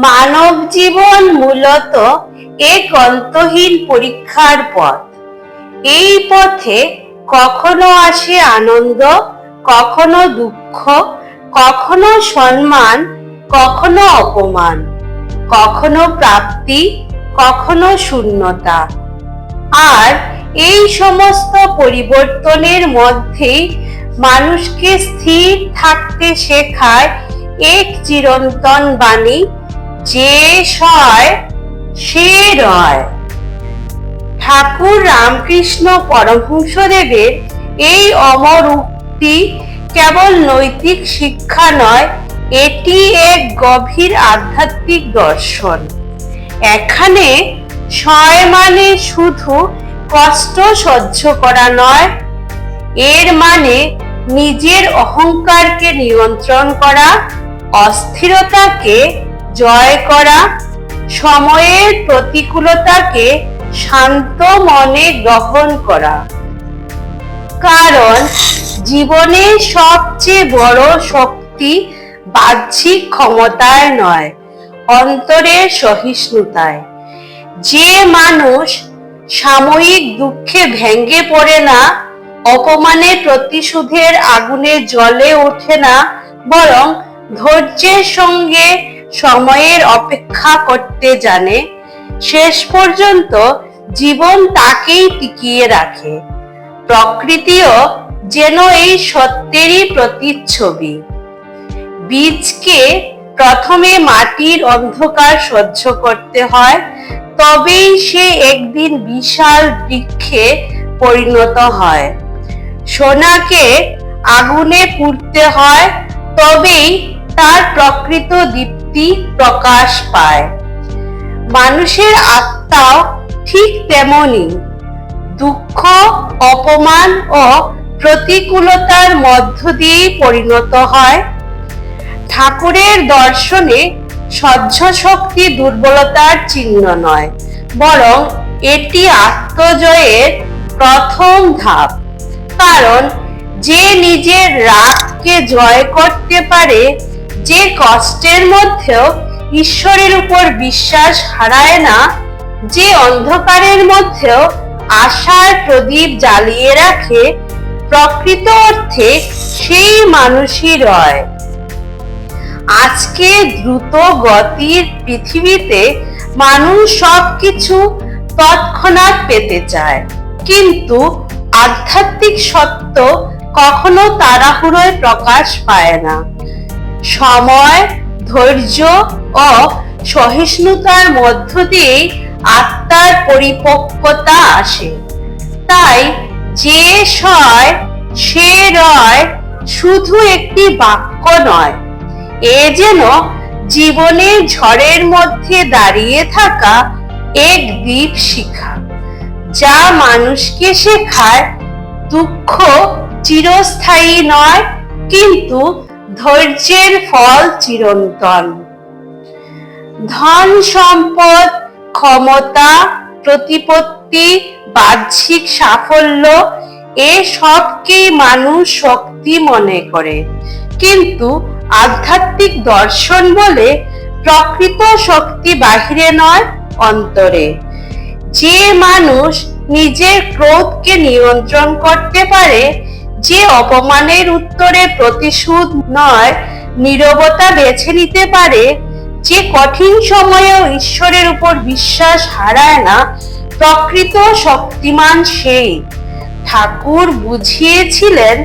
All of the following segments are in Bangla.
মানব জীবন মূলত এক অন্তহীন পরীক্ষার পথ। এই পথে কখনো আসে আনন্দ, কখনো দুঃখ, কখনো সম্মান, কখনো অপমান, কখনো প্রাপ্তি, কখনো শূন্যতা। আর এই সমস্ত পরিবর্তনের মধ্যেই মানুষকে স্থির থাকতে শেখায় এক চিরন্তন বাণী, যে সয় সে রয়। ঠাকুর রামকৃষ্ণ পরমহংসদেবের এই অমর উক্তি কেবল নৈতিক শিক্ষা নয়, এটি এক গভীর আধ্যাত্মিক দর্শন। এখানে সয় মানে শুধু কষ্ট সহ্য করা নয়, এর মানে নিজের অহংকারকে নিয়ন্ত্রণ করা, অস্থিরতাকে জয় করা, সময়ের প্রতিকূলতাকে শান্ত মনে গ্রহণ করা। কারণ জীবনের সবচেয়ে বড় শক্তি বাহ্যিক ক্ষমতায় নয়, অন্তরের সহিষ্ণুতায়। যে মানুষ সাময়িক দুঃখে ভেঙে পড়ে না, অপমানের প্রতিশোধের আগুনে জ্বলে ওঠে না, বরং ধৈর্যের সঙ্গে সময়ের অপেক্ষা করতে জানে, শেষ পর্যন্ত জীবন তাকেই টিকিয়ে রাখে। প্রকৃতিও যেন এই সত্যেরই প্রতিচ্ছবি। বীজকে প্রথমে মাটির অন্ধকার সহ্য করতে হয়, তবেই সে একদিন বিশাল বৃক্ষে পরিণত হয়। সোনাকে আগুনে পুড়তে হয়, তবেই তার প্রকৃত দীপ্তি প্রকাশ পায়। মানুষের আত্মাও ঠিক তেমনি দুঃখ, অপমান ও প্রতিকূলতার মধ্য দিয়েই পরিণত হয়। ঠাকুরের দর্শনে সহ্য শক্তি দুর্বলতার চিহ্ন নয়, বরং এটি আত্মজয়ের প্রথম ধাপ। কারণ যে নিজের রাগকে জয় করতে পারে, যে কষ্টের মধ্যেও ঈশ্বরের উপর বিশ্বাস হারায় না, যে অন্ধকারের মধ্যেও আশার প্রদীপ জ্বালিয়ে রাখে, প্রকৃত অর্থে সেই মানুষই রয়। আজকে দ্রুত গতির পৃথিবীতে মানুষ সবকিছু তৎক্ষণাৎ পেতে চায়, কিন্তু আধ্যাত্মিক সত্য কখনো তাড়াহুড়োয় প্রকাশ পায় না। সময়, ধৈর্য ও সহিষ্ণুতার মধ্য দিয়েই আত্মার পরিপক্কতা আসে। তাই যে সয় সে রয় শুধু একটি বাক্য নয়, এ যেন জীবনের ঝড়ের মধ্যে দাঁড়িয়ে থাকা এক দীপশিখা, যা মানুষকে শেখায় দুঃখ চিরস্থায়ী নয়, কিন্তু ধৈর্যের ফল চিরন্তন। ধন সম্পদ, ক্ষমতা, প্রতিপত্তি, বাহ্যিক সাফল্য এ সবকেই মানুষ শক্তি মনে করে, কিন্তু আধ্যাত্মিক দর্শন বলে প্রকৃত শক্তি বাহিরে নয়, অন্তরে। যে মানুষ নিজের ক্রোধকে নিয়ন্ত্রণ করতে পারে, যে অপমানের উত্তরে প্রতিশোধ নয় নীরবতা বেছে নিতে পারে, যে কঠিন সময়েও ঈশ্বরের উপর বিশ্বাস হারায় না, প্রকৃত শক্তিমান সেই। ঠাকুর বুঝিয়েছিলেন,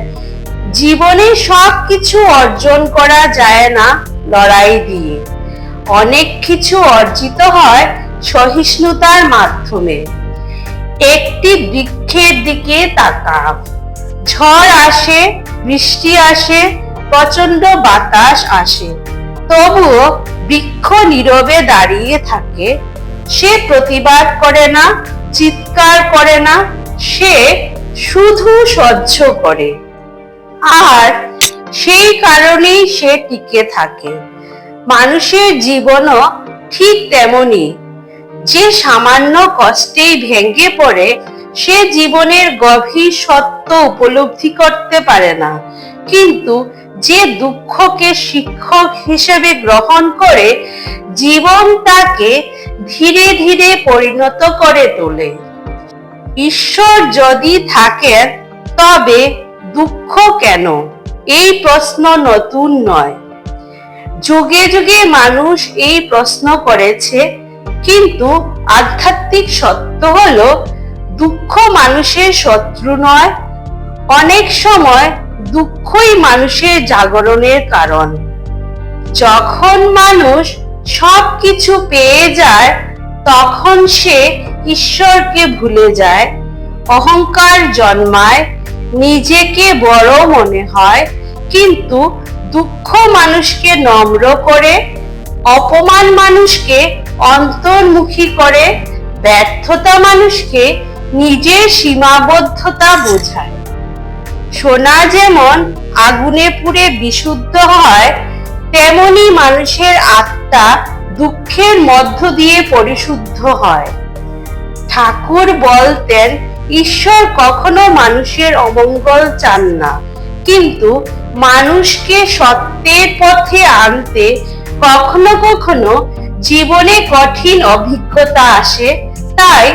জীবনে সবকিছু অর্জন করা যায় না লড়াই দিয়ে, অনেক কিছু অর্জিত হয় সহিষ্ণুতার মাধ্যমে। একটি বৃক্ষের দিকে তাকাও, ঝড় আসে, বৃষ্টি আসে, প্রচন্ড বাতাস আসে, তবুও বৃক্ষ নীরবে দাঁড়িয়ে থাকে। সে প্রতিবাদ করে না, চিৎকার করে না, সে শুধু সহ্য করে। আর সেই কারণেই সে টিকে থাকে। মানুষের জীবনও ঠিক তেমনি। যে সামান্য কষ্টেই ভেঙে পড়ে, সে জীবনের গভীর সত্য উপলব্ধি করতে পারে না। কিন্তু যে দুঃখকে শিক্ষক হিসেবে গ্রহণ করে জীবন তাকে ধীরে ধীরে পরিণত করে তোলে। ঈশ্বর যদি থাকেন তবে দুঃখ কেন? এই প্রশ্ন নতুন নয়। যুগে যুগে মানুষ এই প্রশ্ন করেছে, কিন্তু আধ্যাত্মিক সত্য হলো দুঃখ মানুষের শত্রু নয়। অনেক সময় দুঃখই মানুষের জাগরণের কারণ। যখন মানুষ সবকিছু পেয়ে যায় তখন সে ঈশ্বরকে ভুলে যায়, অহংকার জন্মায়, নিজেকে বড় মনে হয়। কিন্তু দুঃখ মানুষকে নম্র করে, অপমান মানুষকে অন্তর্মুখী করে, ব্যর্থতা মানুষকে নিজের সীমাবদ্ধতা বোঝায়। সোনা যেমন আগুনে পুড়ে বিশুদ্ধ হয়, তেমনি মানুষের আত্মা দুঃখের মধ্য দিয়ে পরিশুদ্ধ হয়। ঠাকুর বলতেন, ঈশ্বর কখনো মানুষের অমঙ্গল চান না, কিন্তু মানুষকে সত্যের পথে আনতে কখনো কখনো জীবনে কঠিন অভিজ্ঞতা আসে। তাই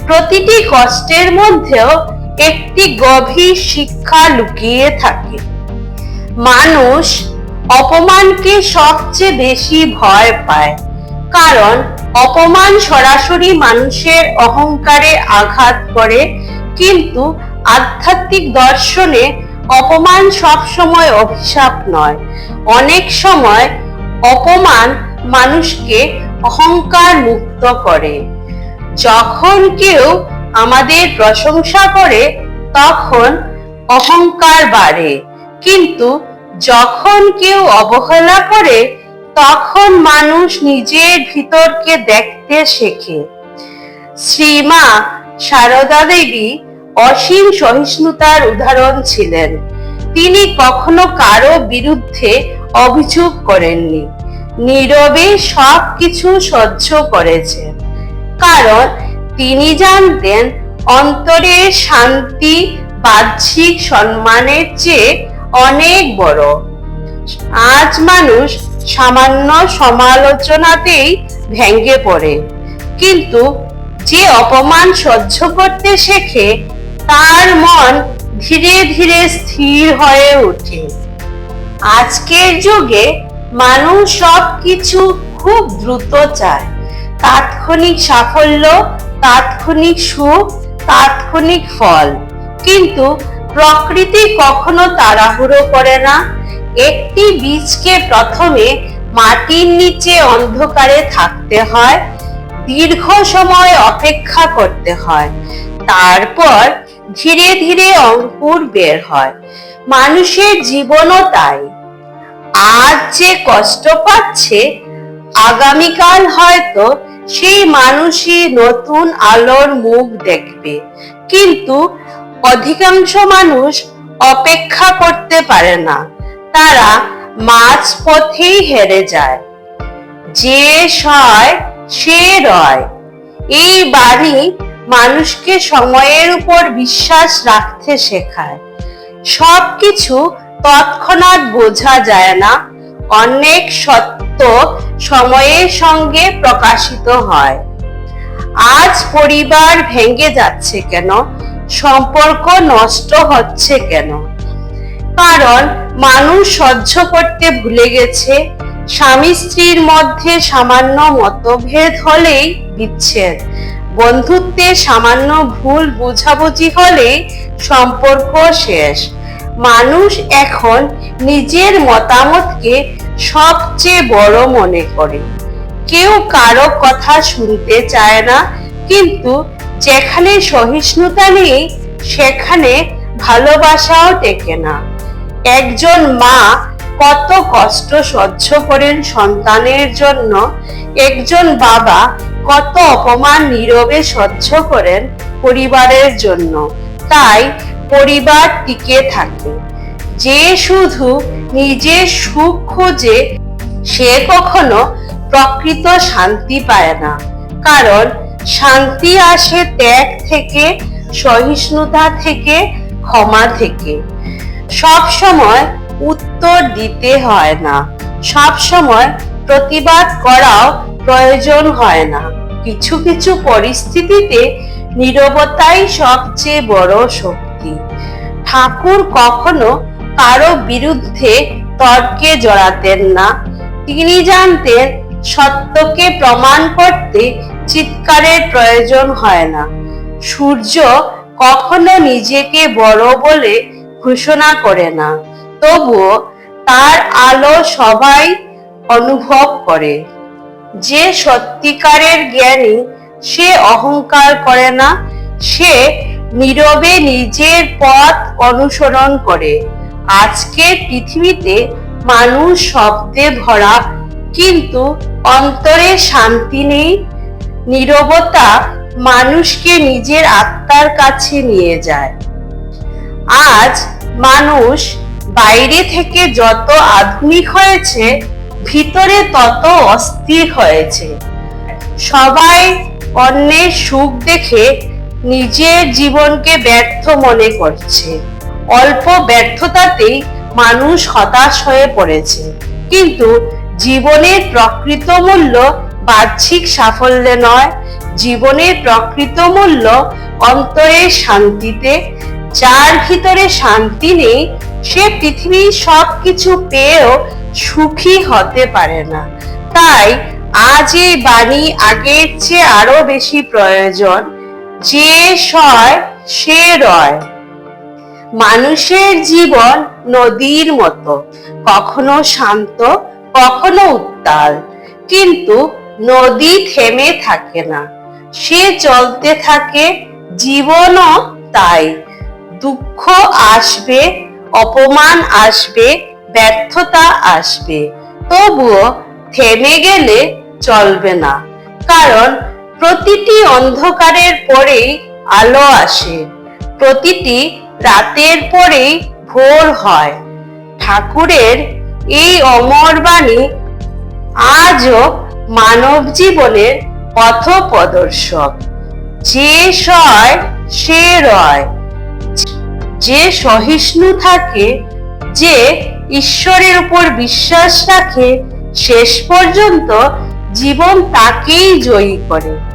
প্রতিটি কষ্টের মধ্যেও একটি গভীর শিক্ষা লুকিয়ে থাকে। মানুষ অপমানকে সবচেয়ে বেশি ভয় পায়, কারণ অপমান সরাসরি মানুষের অহংকারে আঘাত করে। কিন্তু আধ্যাত্মিক দর্শনে অপমান সবসময় অভিশাপ নয়। অনেক সময় অপমান মানুষকে অহংকার মুক্ত করে। যখন কেউ আমাদের প্রশংসা করে তখন অহংকার বাড়ে, কিন্তু যখন কেউ অবহেলা করে তখন মানুষ নিজের ভিতরকে দেখতে শেখে। শ্রীমা সারদা দেবী অসীম সহিষ্ণুতার উদাহরণ ছিলেন। তিনি কখনো কারো বিরুদ্ধে অভিযোগ করেননি, নীরবে সবকিছু সহ্য করেছেন। কারণ তিনি জানতেন অন্তরের শান্তি বাহ্যিক সম্মানের চেয়ে অনেক বড়। আজ মানুষ সামান্য সমালোচনাতেই ভেঙে পড়ে, কিন্তু যে অপমান সহ্য করতে শেখে তার মন ধীরে ধীরে স্থির হয়ে ওঠে। আজকের যুগে মানুষ সবকিছু খুব দ্রুত চায়, তাৎক্ষণিক সাফল্য, তাৎক্ষণিক সুখ, তাৎক্ষণিক ফল। কিন্তু প্রকৃতি কখনো তাড়াহুড়ো করে না। একটি বীজকে প্রথমে মাটির নিচে অন্ধকারে থাকতে হয়, দীর্ঘ সময় অপেক্ষা করতে হয়, তারপর ধীরে ধীরে অঙ্কুর বের হয়। মানুষের জীবনও তাই। আজ যে কষ্ট পাচ্ছে, আগামীকাল হয়তো সেই মানুষই নতুন আলোর মুখ দেখবে। কিন্তু অধিকাংশ মানুষ অপেক্ষা করতে পারে না, তারা মাঝ পথেই হেরে যায়। যে সয় সে রয়, এই বাণী মানুষকে সময়ের উপর বিশ্বাস রাখতে শেখায়। সবকিছু তৎক্ষণাৎ বোঝা যায় না, অনেক সত্য সময়ের সঙ্গে প্রকাশিত হয়। আজ পরিবার ভেঙে যাচ্ছে কেন? সম্পর্ক নষ্ট হচ্ছে কেন? কারণ মানুষ সহ্য করতে ভুলে গেছে। স্বামী স্ত্রীর মধ্যে সামান্য মতভেদ হলেই বিচ্ছেদ, বন্ধুত্বে সামান্য ভুল বোঝাবুঝি হলেই সম্পর্ক শেষ। মানুষ এখন নিজের মতামতকে সবচেয়ে বড় মনে করে। কেউ কারো কথা শুনতে চায় না, কিন্তু যেখানে সহিষ্ণুতা নেই সেখানে ভালোবাসাও টেকে না। একজন মা কত কষ্ট সহ্য করেন সন্তানের জন্য, একজন বাবা কত অপমান নীরবে সহ্য করেন পরিবারের জন্য। তাই পরিবার টিকে থাকে। যে শুধু নিজের সুখ খোঁজে সে কখনো প্রকৃত শান্তি পায় না। কারণ শান্তি আসে ত্যাগ থেকে, সহিষ্ণুতা থেকে, ক্ষমা থেকে। সব সময় উত্তর দিতে হয় না, সব সময় প্রতিবাদ করাও প্রয়োজন হয় না। কিছু কিছু পরিস্থিতিতে নীরবতাই সবচেয়ে বড় শক্তি। ঠাকুর কখনো কারো বিরুদ্ধে তর্কে জড়াতেন না। তিনি জানতেন সত্যকে প্রমাণ করতে চিৎকারের প্রয়োজন হয় না। সূর্য কখনো নিজেকে বড় বলে ঘোষণা করে না, তবুও তার আলো সবাই অনুভব করে। যে সত্যিকারের জ্ঞানী সে অহংকার করে না, সে নীরবে নিজের পথ অনুসরণ করে। আজকের পৃথিবীতে মানুষ শব্দে ভরা, কিন্তু অন্তরে শান্তি নেই। নীরবতা মানুষকে নিজের আত্মার কাছে নিয়ে যায়। আজ মানুষ বাইরে থেকে যত আধুনিক হয়েছে, ভিতরে তত অস্থির হয়েছে। সবাই অন্যের সুখ দেখে নিজের জীবনকে ব্যর্থ মনে করছে। অল্প ব্যর্থতাতেই মানুষ হতাশ হয়ে পড়েছে। কিন্তু জীবনের প্রকৃত মূল্য বাহ্যিক সাফল্যে নয়, জীবনের প্রকৃত মূল্য অন্তরের শান্তিতে। যার ভিতরে শান্তি নেই, সে পৃথিবীর সবকিছু পেয়েও সুখী হতে পারে না। তাই আজ এই বাণী আগের চেয়ে আরো বেশি প্রয়োজন। যে সয় সে রয়। মানুষের জীবন নদীর মতো, কখনো শান্ত, কখনো উত্তাল। কিন্তু নদী থেমে থাকে না, সে চলতে থাকে। জীবনও তাই। দুঃখ আসবে, অপমান আসবে, ব্যর্থতা আসবে, তবুও থেমে গেলে চলবে না। কারণ প্রতিটি অন্ধকারের পরেই আলো আসে, প্রতিটি রাতের পরেই ভোর হয়। ঠাকুরের এই অমর বাণী আজও মানব জীবনের পথ প্রদর্শক। যে সয় সে রয়। যে সহিষ্ণু থাকে, যে ঈশ্বরের উপর বিশ্বাস রাখে, শেষ পর্যন্ত জীবন তাকেই জয়ী করে।